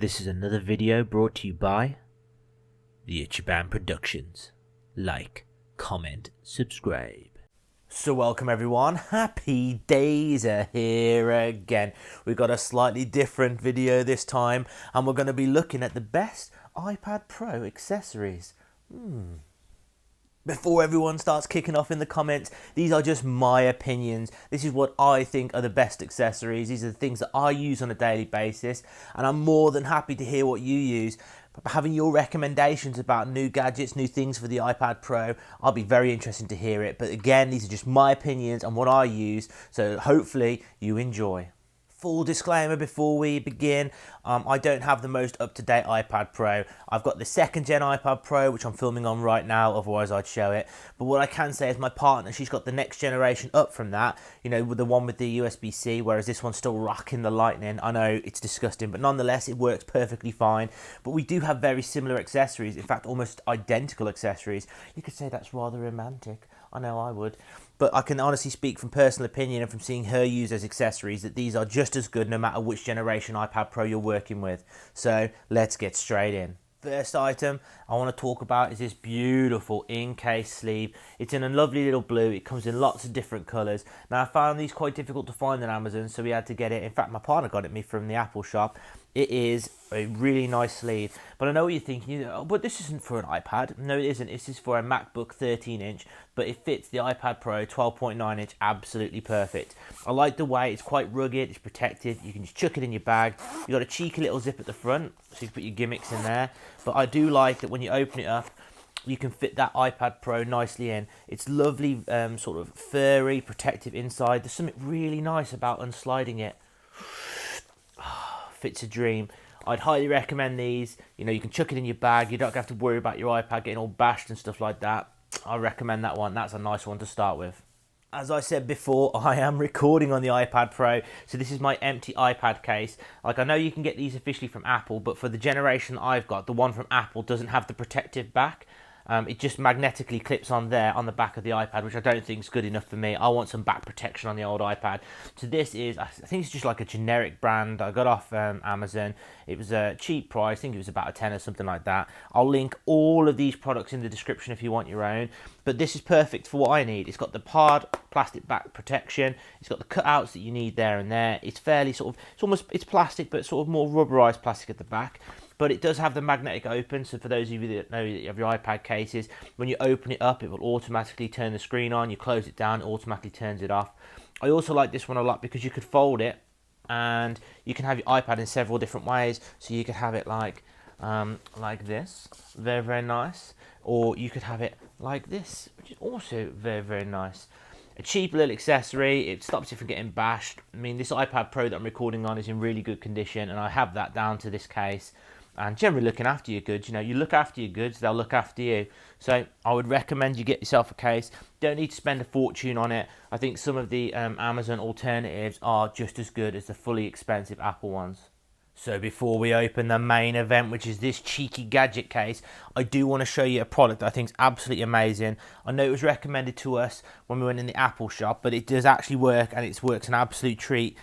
This is another video brought to you by the Ichiban Productions. Like, comment, subscribe. So welcome everyone, happy days are here again. We've got a slightly different video this time and we're going to be looking at the best iPad Pro accessories. Before everyone starts kicking off in the comments, these are just my opinions. This is what I think are the best accessories. These are the things that I use on a daily basis, and I'm more than happy to hear what you use. But having your recommendations about new gadgets, new things for the iPad Pro, I'll be very interested to hear it. But again, these are just my opinions and what I use, so hopefully you enjoy. Full disclaimer before we begin, I don't have the most up-to-date iPad Pro. I've got the 2nd gen iPad Pro, which I'm filming on right now, otherwise I'd show it. But what I can say is my partner, she's got the next generation up from that, you know, with the one with the USB-C, whereas this one's still rocking the Lightning. I know it's disgusting, but nonetheless, it works perfectly fine. But we do have very similar accessories, in fact, almost identical accessories. You could say that's rather romantic. I know I would. But I can honestly speak from personal opinion and from seeing her use those accessories that these are just as good no matter which generation iPad Pro you're working with. So let's get straight in. First item I want to talk about is this beautiful Incase sleeve. It's in a lovely little blue. It comes in lots of different colours. Now I found these quite difficult to find on Amazon, so we had to get it. In fact, my partner got it me from the Apple shop. It is a really nice sleeve, but I know what you're thinking, oh, but this isn't for an iPad. No, it isn't. This is for a MacBook 13-inch, but it fits the iPad Pro 12.9-inch absolutely perfect. I like the way it's quite rugged, it's protected. You can just chuck it in your bag. You've got a cheeky little zip at the front, so you can put your gimmicks in there. But I do like that when you open it up, you can fit that iPad Pro nicely in. It's lovely, sort of furry, protective inside. There's something really nice about unsliding it. Fits a dream. I'd highly recommend these. You know, you can chuck it in your bag. You don't have to worry about your iPad getting all bashed and stuff like that. I recommend that one. That's a nice one to start with. As I said before, I am recording on the iPad Pro, so this is my empty iPad case. Like, I know you can get these officially from Apple, but for the generation I've got, the one from Apple doesn't have the protective back. It just magnetically clips on there on the back of the iPad, which I don't think is good enough for me. I want some back protection on the old iPad. So this is, I think it's just like a generic brand I got off Amazon. It was a cheap price. I think it was about a £10 or something like that. I'll link all of these products in the description if you want your own. But this is perfect for what I need. It's got the hard plastic back protection. It's got the cutouts that you need there and there. It's fairly sort of, it's plastic, but sort of more rubberized plastic at the back. But it does have the magnetic open, so for those of you that know that you have your iPad cases, when you open it up, it will automatically turn the screen on. You close it down, it automatically turns it off. I also like this one a lot because you could fold it, and you can have your iPad in several different ways. So you could have it like this, very, very nice. Or you could have it like this, which is also very, very nice. A cheap little accessory. It stops you from getting bashed. I mean, this iPad Pro that I'm recording on is in really good condition, and I have that down to this case. And generally looking after your goods. You know, you look after your goods, they'll look after you. So I would recommend you get yourself a case. Don't need to spend a fortune on it. I think some of the Amazon alternatives are just as good as the fully expensive Apple ones. So before we open the main event, which is this cheeky gadget case, I do want to show you a product that I think is absolutely amazing. I know it was recommended to us when we went in the Apple shop, but it does actually work, and it works an absolute treat.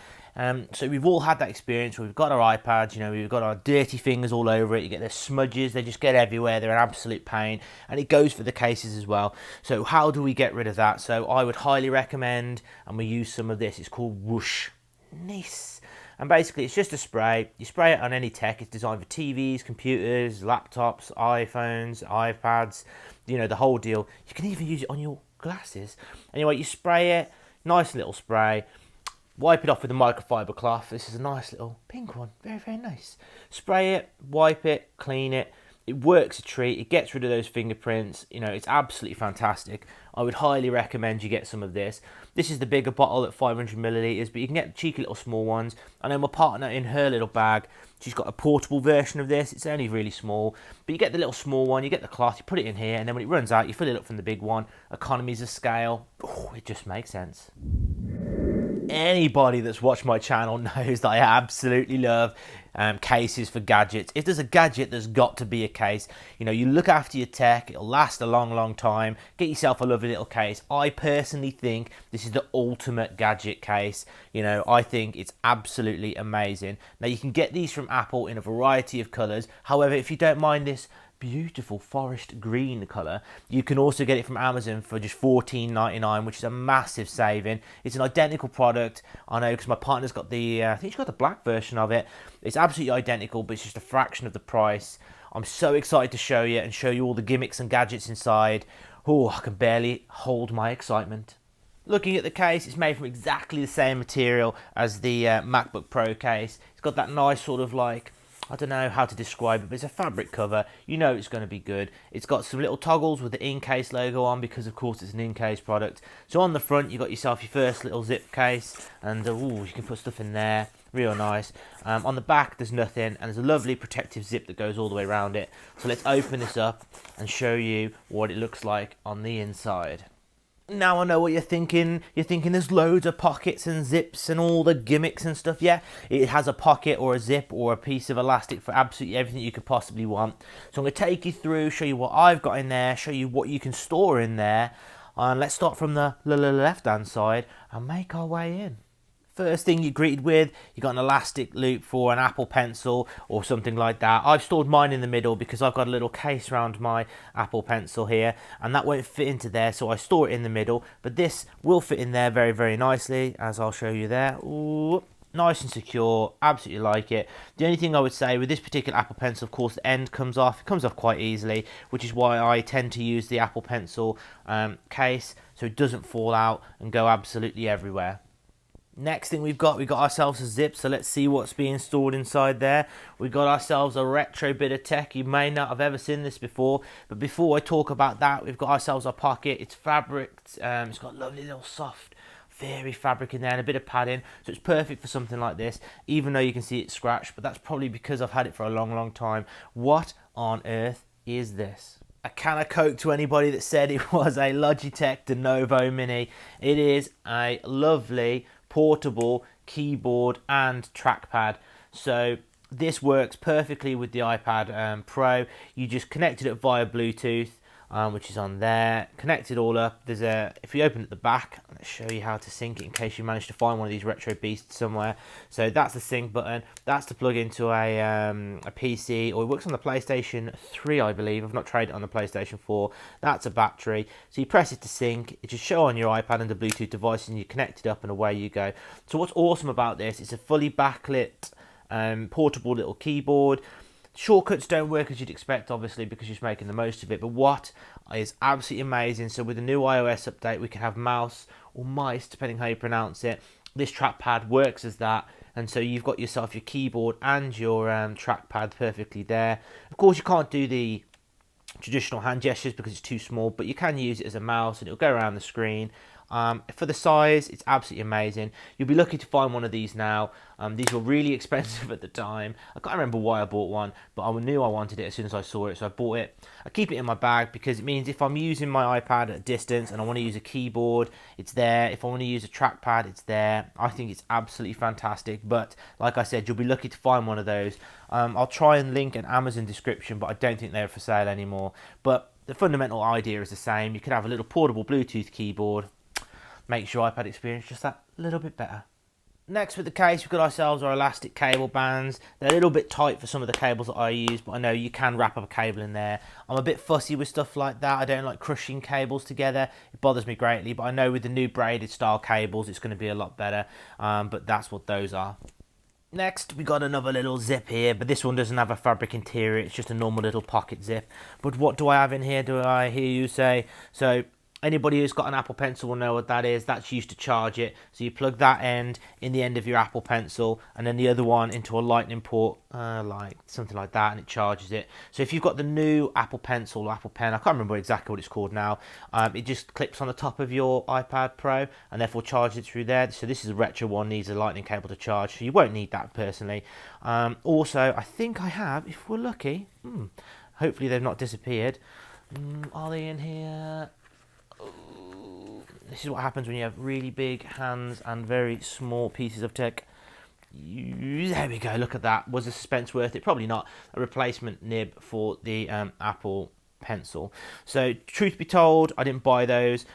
So we've all had that experience where we've got our iPads, you know, we've got our dirty fingers all over it. You get the smudges, they just get everywhere. They're an absolute pain, and it goes for the cases as well. So how do we get rid of that? So I would highly recommend, and we use some of this. It's called Whoosh. Nice. And basically it's just a spray. You spray it on any tech. It's designed for TVs, computers, laptops, iPhones, iPads, you know, the whole deal. You can even use it on your glasses. Anyway, you spray it, nice little spray. Wipe it off with a microfiber cloth. This is a nice little pink one. Very, very nice. Spray it, wipe it, clean it. It works a treat. It gets rid of those fingerprints. You know, it's absolutely fantastic. I would highly recommend you get some of this. This is the bigger bottle at 500 millilitres, but you can get cheeky little small ones. I know my partner, in her little bag, she's got a portable version of this. It's only really small, but you get the little small one, you get the cloth, you put it in here, and then when it runs out, you fill it up from the big one. Economies of scale. Oh, it just makes sense. Anybody that's watched my channel knows that I absolutely love cases for gadgets. If there's a gadget, there's got to be a case. You know, you look after your tech, it'll last a long, long time. Get yourself a lovely little case. I personally think this is the ultimate gadget case. You know, I think it's absolutely amazing. Now, you can get these from Apple in a variety of colours. However, if you don't mind this beautiful forest green colour, you can also get it from Amazon for just $14.99, which is a massive saving. It's an identical product, I know, because my partner's got the I think she's got the black version of it. It's absolutely identical, but it's just a fraction of the price. I'm so excited to show you and show you all the gimmicks and gadgets inside. Oh, I can barely hold my excitement. Looking at the case, it's made from exactly the same material as the MacBook Pro case. It's got that nice sort of like, I don't know how to describe it, but it's a fabric cover. You know it's going to be good. It's got some little toggles with the Incase logo on because, of course, it's an Incase product. So on the front, you got yourself your first little zip case, and ooh, you can put stuff in there. Real nice. On the back, there's nothing, and there's a lovely protective zip that goes all the way around it. So let's open this up and show you what it looks like on the inside. Now I know what you're thinking. You're thinking there's loads of pockets and zips and all the gimmicks and stuff. Yeah, it has a pocket or a zip or a piece of elastic for absolutely everything you could possibly want. So I'm going to take you through, show you what I've got in there, show you what you can store in there. And let's start from the left-hand side and make our way in. First thing you're greeted with, you got an elastic loop for an Apple Pencil or something like that. I've stored mine in the middle because I've got a little case around my Apple Pencil here, and that won't fit into there, so I store it in the middle. But this will fit in there very, very nicely, as I'll show you there. Ooh, nice and secure, absolutely like it. The only thing I would say with this particular Apple Pencil, of course, the end comes off. It comes off quite easily, which is why I tend to use the Apple Pencil case, so it doesn't fall out and go absolutely everywhere. Next thing we've got ourselves a zip, so let's see what's being stored inside there. We've got ourselves a retro bit of tech. You may not have ever seen this before, but before I talk about that, we've got ourselves a pocket. It's fabric, it's got lovely little soft, fairy fabric in there and a bit of padding, so it's perfect for something like this, even though you can see it's scratched, but that's probably because I've had it for a long, long time. What on earth is this? A can of Coke to anybody that said it was a Logitech Dinovo Mini. It is a lovely portable keyboard and trackpad. So this works perfectly with the iPad Pro. You just connected it via Bluetooth, which is on there. Connected all up. There's a, if you open at the back, let's show you how to sync it in case you manage to find one of these retro beasts somewhere. So that's the sync button. That's to plug into a PC, or it works on the PlayStation 3, I believe. I've not tried it on the PlayStation 4. That's a battery. So you press it to sync. It just show on your iPad and the Bluetooth device, and you connect it up, and away you go. So what's awesome about this? It's a fully backlit portable little keyboard. Shortcuts don't work as you'd expect, obviously, because you're just making the most of it. But what is absolutely amazing, so with the new iOS update, we can have mouse or mice, depending how you pronounce it. This trackpad works as that, and so you've got yourself your keyboard and your trackpad perfectly there. Of course, you can't do the traditional hand gestures because it's too small, but you can use it as a mouse, and it'll go around the screen. For the size, it's absolutely amazing. You'll be lucky to find one of these now. These were really expensive at the time. I can't remember why I bought one, but I knew I wanted it as soon as I saw it, so I bought it. I keep it in my bag because it means if I'm using my iPad at a distance and I want to use a keyboard, it's there. If I want to use a trackpad, it's there. I think it's absolutely fantastic, but like I said, you'll be lucky to find one of those. I'll try and link an Amazon description, but I don't think they're for sale anymore. But the fundamental idea is the same. You can have a little portable Bluetooth keyboard. Makes your iPad experience just that little bit better. Next with the case, we've got ourselves our elastic cable bands. They're a little bit tight for some of the cables that I use, but I know you can wrap up a cable in there. I'm a bit fussy with stuff like that. I don't like crushing cables together. It bothers me greatly, but I know with the new braided style cables, it's going to be a lot better. But that's what those are. Next, we got another little zip here, but this one doesn't have a fabric interior. It's just a normal little pocket zip. But what do I have in here, do I hear you say? So anybody who's got an Apple Pencil will know what that is. That's used to charge it. So you plug that end in the end of your Apple Pencil, and then the other one into a lightning port, like something like that, and it charges it. So if you've got the new Apple Pencil or Apple Pen, I can't remember exactly what it's called now, it just clips on the top of your iPad Pro and therefore charges it through there. So this is a retro one, needs a lightning cable to charge, so you won't need that personally. Also, I think I have, if we're lucky, hopefully they've not disappeared. Are they in here? this is what happens when you have really big hands and very small pieces of tech. There we go, look at that. Was the suspense worth it? Probably not. A replacement nib for the Apple Pencil. So truth be told, I didn't buy those.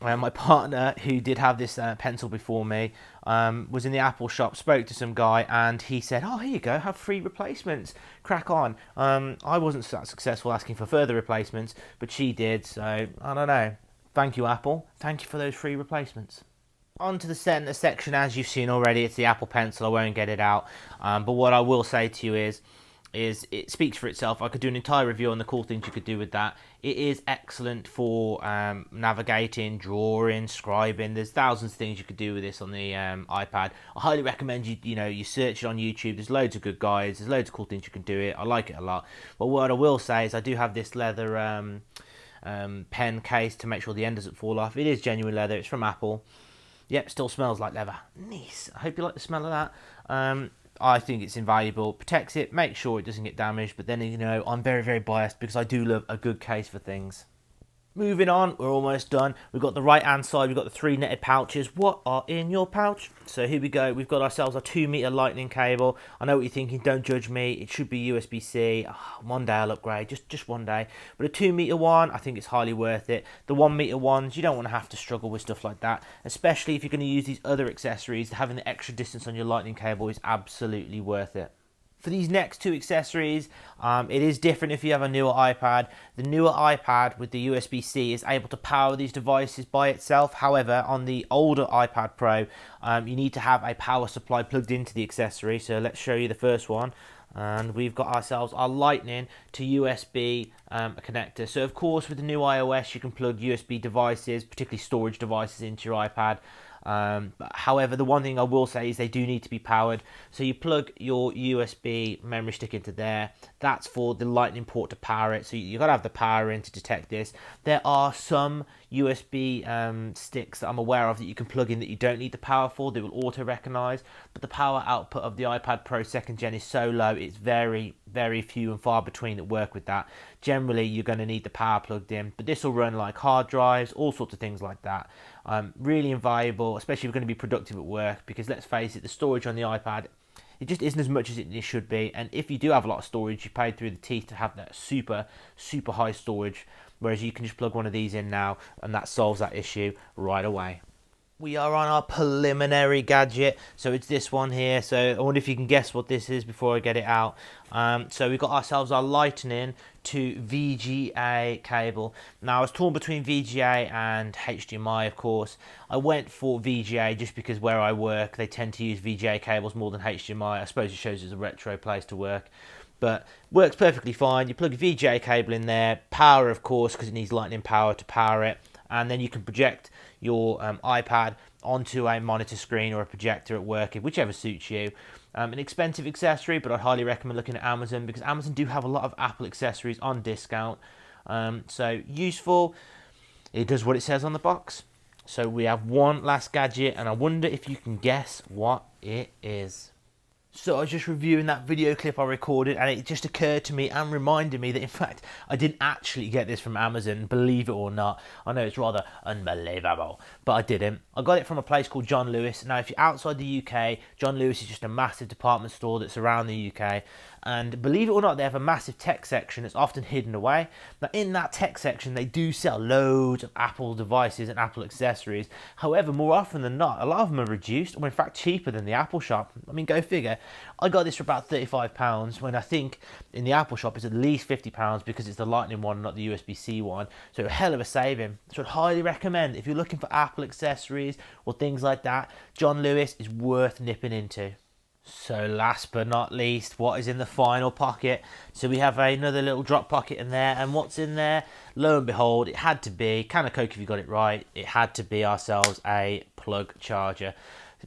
My partner, who did have this pencil before me, was in the Apple shop, spoke to some guy, and he said, oh, here you go, have free replacements, crack on. I wasn't that successful asking for further replacements, but she did, so I don't know. Thank you, Apple. Thank you for those free replacements. On to the centre section, as you've seen already, it's the Apple Pencil. I won't get it out, but what I will say to you is it speaks for itself. I could do an entire review on the cool things you could do with that. It is excellent for navigating, drawing, scribing. There's thousands of things you could do with this on the iPad. I highly recommend you search it on YouTube. There's loads of good guides. There's loads of cool things you can do it. I like it a lot. But what I will say is I do have this leather pen case to make sure the end doesn't fall off. It is genuine leather. It's from Apple. Yep, still smells like leather. Nice. I hope you like the smell of that. I think it's invaluable. Protects it, make sure it doesn't get damaged. But then, I'm very, very biased because I do love a good case for things. Moving on, we're almost done. We've got the right hand side, we've got the 3 netted pouches. What are in your pouch? So here we go, we've got ourselves a 2-meter lightning cable. I know what you're thinking, don't judge me, it should be USB-C. One day I'll upgrade, just one day. But a 2-meter one, I think it's highly worth it. The 1-meter ones, you don't want to have to struggle with stuff like that, especially if you're going to use these other accessories. Having the extra distance on your lightning cable is absolutely worth it. For these next 2 accessories, it is different if you have a newer iPad. The newer iPad with the USB-C is able to power these devices by itself. However, on the older iPad Pro, you need to have a power supply plugged into the accessory. So let's show you the first one. And we've got ourselves our Lightning to USB connector. So of course, with the new iOS, you can plug USB devices, particularly storage devices, into your iPad. However, the one thing I will say is they do need to be powered. So you plug your USB memory stick into there. That's for the lightning port to power it. So you've got to have the power in to detect this. There are some USB sticks that I'm aware of that you can plug in that you don't need the power for, that will auto recognize. But the power output of the iPad Pro 2nd Gen is so low, it's very, very few and far between that work with that. Generally, you're going to need the power plugged in, but this will run like hard drives, all sorts of things like that. Really invaluable, especially if you're going to be productive at work, because let's face it, the storage on the iPad, it just isn't as much as it should be. And if you do have a lot of storage, you paid through the teeth to have that super, super high storage, whereas you can just plug one of these in now, and that solves that issue right away. We are on our preliminary gadget, so it's this one here. So I wonder if you can guess what this is before I get it out. So we've got ourselves our Lightning to VGA cable. Now I was torn between VGA and HDMI, of course. I went for VGA just because where I work, they tend to use VGA cables more than HDMI. I suppose it shows it's a retro place to work. But works perfectly fine. You plug a VGA cable in there, power of course, because it needs lightning power to power it. And then you can project your iPad onto a monitor screen or a projector at work, whichever suits you. An expensive accessory, but I'd highly recommend looking at Amazon, because Amazon do have a lot of Apple accessories on discount. So useful. It does what it says on the box. So we have one last gadget, and I wonder if you can guess what it is. So I was just reviewing that video clip I recorded, and it just occurred to me and reminded me that in fact I didn't actually get this from Amazon, believe it or not. I know it's rather unbelievable, but I didn't. I got it from a place called John Lewis. Now if you're outside the UK, John Lewis is just a massive department store that's around the UK, and believe it or not, they have a massive tech section that's often hidden away. Now in that tech section they do sell loads of Apple devices and Apple accessories. However, more often than not, a lot of them are reduced, or in fact cheaper than the Apple shop. I mean, go figure. I got this for about £35 when I think in the Apple shop it's at least £50 because it's the Lightning one, not the USB-C one. So a hell of a saving. So I'd highly recommend, if you're looking for Apple accessories or things like that, John Lewis is worth nipping into. So last but not least, what is in the final pocket? So we have another little drop pocket in there, and what's in there? Lo and behold, it had to be, can of Coke if you got it right, it had to be ourselves a plug charger.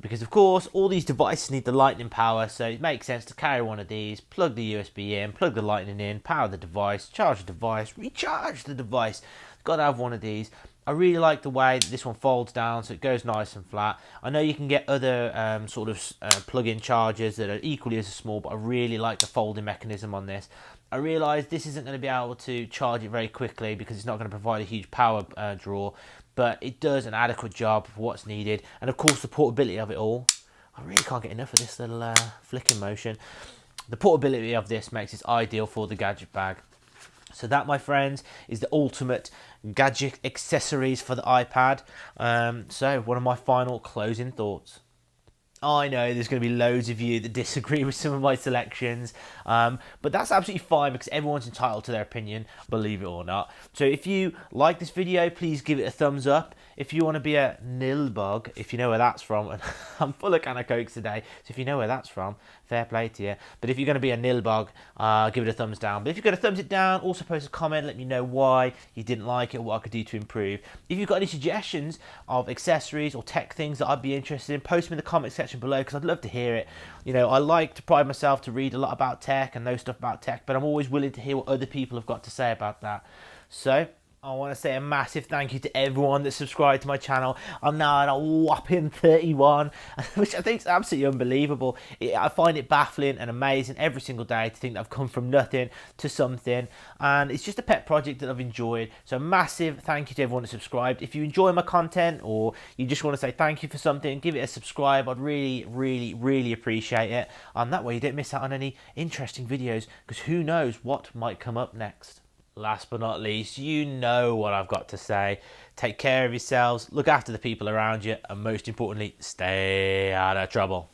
Because of course all these devices need the lightning power, so it makes sense to carry one of these, plug the USB in, plug the lightning in, power the device, charge the device, recharge the device. Got to have one of these. I really like the way that this one folds down so it goes nice and flat. I know you can get other sort of plug-in chargers that are equally as small, but I really like the folding mechanism on this. I realise this isn't going to be able to charge it very quickly because it's not going to provide a huge power draw, but it does an adequate job for what's needed. And of course, the portability of it all. I really can't get enough of this little flicking motion. The portability of this makes it ideal for the Gadget bag. So that, my friends, is the ultimate Gadget accessories for the iPad. So one of my final closing thoughts. I know there's going to be loads of you that disagree with some of my selections, but that's absolutely fine because everyone's entitled to their opinion, believe it or not. So if you like this video, please give it a thumbs up. If you want to be a nilbug, if you know where that's from, and I'm full of can of cokes today, so if you know where that's from, fair play to you. But if you're going to be a nilbug, give it a thumbs down. But if you're going to thumbs it down, also post a comment, let me know why you didn't like it, what I could do to improve. If you've got any suggestions of accessories or tech things that I'd be interested in, post them in the comment section below because I'd love to hear it. You know, I like to pride myself to read a lot about tech and know stuff about tech, but I'm always willing to hear what other people have got to say about that. So I want to say a massive thank you to everyone that subscribed to my channel. I'm now at a whopping 31, which I think is absolutely unbelievable. I find it baffling and amazing every single day to think that I've come from nothing to something. And it's just a pet project that I've enjoyed. So massive thank you to everyone that subscribed. If you enjoy my content or you just want to say thank you for something, give it a subscribe. I'd really, really, really appreciate it. And that way you don't miss out on any interesting videos because who knows what might come up next. Last but not least, you know what I've got to say. Take care of yourselves, look after the people around you, and most importantly, stay out of trouble.